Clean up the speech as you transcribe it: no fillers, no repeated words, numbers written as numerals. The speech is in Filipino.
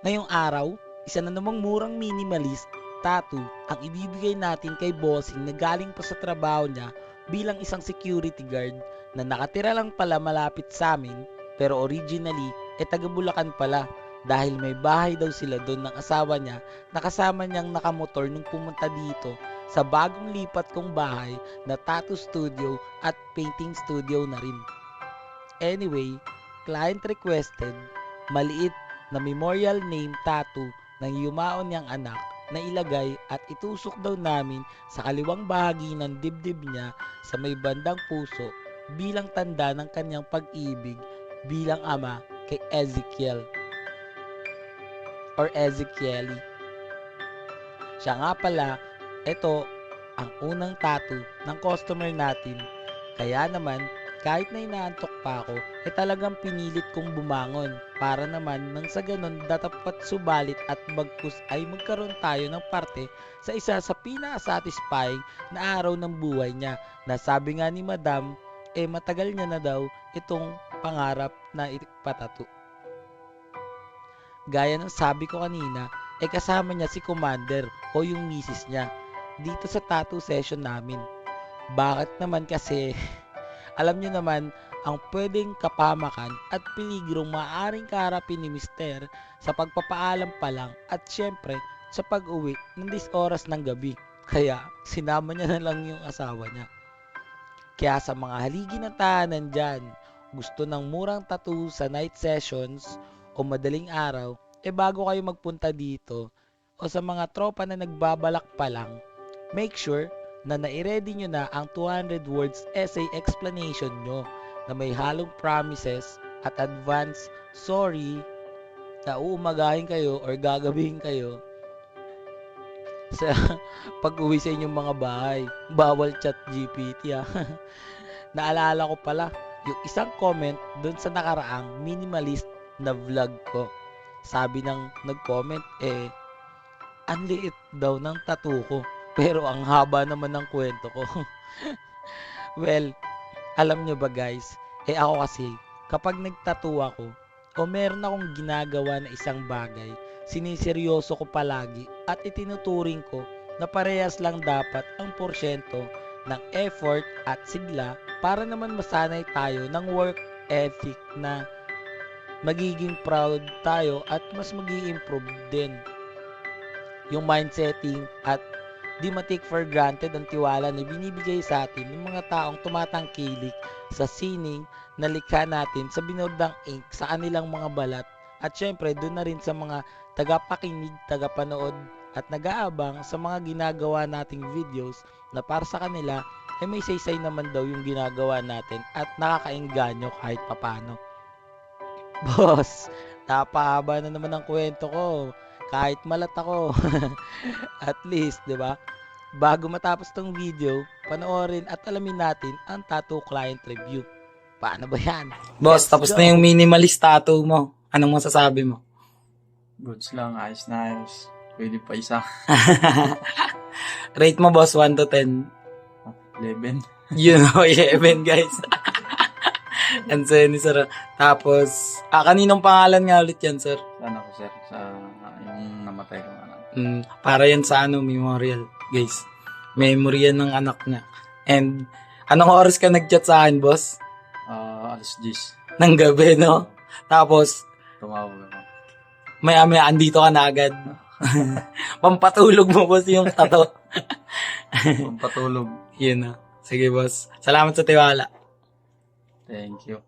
Ngayong araw, isa na namang murang minimalist tattoo ang ibibigay natin kay bossing na galing pa sa trabaho niya bilang isang security guard na nakatira lang pala malapit sa amin pero originally taga Bulacan pala dahil may bahay daw sila doon ng asawa niya na kasama niyang nakamotor nung pumunta dito sa bagong lipat kong bahay na tattoo studio at painting studio na rin. Anyway, client requested maliit na memorial name tattoo ng yumaon niyang anak na ilagay at itusok daw namin sa kaliwang bahagi ng dibdib niya sa may bandang puso bilang tanda ng kanyang pag-ibig bilang ama kay Ezekiel or Ezekieli. Siya nga pala, ito ang unang tattoo ng customer natin. Kaya naman, kahit na inaantok pa ako, talagang pinilit kong bumangon para naman nang sa ganun datapat subalit at bagkus ay magkaroon tayo ng parte sa isa sa pinaka-satisfying na araw ng buhay niya na sabi nga ni Madam, matagal niya na daw itong pangarap na ipatato. Gaya ng sabi ko kanina, kasama niya si Commander o yung misis niya dito sa tattoo session namin. Bakit naman kasi alam niyo naman ang pwedeng kapamakan at peligrong maaaring kaharapin ni Mister sa pagpapaalam pa lang at syempre sa pag-uwi ng 10 oras ng gabi. Kaya sinama niya na lang yung asawa niya. Kaya sa mga haligi ng tahanan dyan, gusto ng murang tattoo sa night sessions o madaling araw, bago kayo magpunta dito o sa mga tropa na nagbabalak pa lang, make sure na nai-ready nyo na ang 200 words essay explanation nyo na may halong promises at advance sorry na uumagahin kayo or gagabihin kayo sa pag-uwi sa inyong mga bahay. Bawal chat GPT Naalala ko pala yung isang comment dun sa nakaraang minimalist na vlog ko. Sabi ng nag-comment ang liit daw ng tattoo ko. Pero ang haba naman ng kwento ko. Well, alam nyo ba guys, ako kasi, kapag nagtattoo ako, o meron akong ginagawa na isang bagay, siniseryoso ko palagi at itinuturing ko na parehas lang dapat ang porsyento ng effort at sigla para naman masanay tayo ng work ethic na magiging proud tayo at mas mag-i-improve din yung mindsetting at di ma-take for granted ang tiwala na binibigay sa atin ng mga taong tumatangkilik sa sining na likha natin sa binordang ink sa kanilang mga balat at syempre doon na rin sa mga tagapakinig, tagapanood at nag-aabang sa mga ginagawa nating videos na para sa kanila may saysay naman daw yung ginagawa natin at nakakaengganyo kahit papano. Boss, napahaba na naman ang kwento ko. Kahit malat ako. At least, 'di ba? Bago matapos tong video, panoorin at alamin natin ang tattoo client review. Paano ba 'yan? Boss, Let's tapos go! na yung minimalist tattoo mo. Anong masasabi mo? Goods lang, ayos na ayos. Pwede pa isa. Rate mo, boss, 1 to 10. 11. You know, 11, guys. And ni sir. Tapos, kaninong pangalan nga ulit yan, sir? Sana ko sir, sa yung namatay kong anak. Para yan sa memorial, guys. Memory yan ng anak niya. And, anong oras ka nag-chat sa akin, boss? Alas 10. Ng gabi, no? Tapos, Tumawag ako. maya-maya, andito ka na agad. Pampatulog mo, boss, yung tato. Pampatulog. Yun na. Sige, boss. Salamat sa tiwala. Thank you.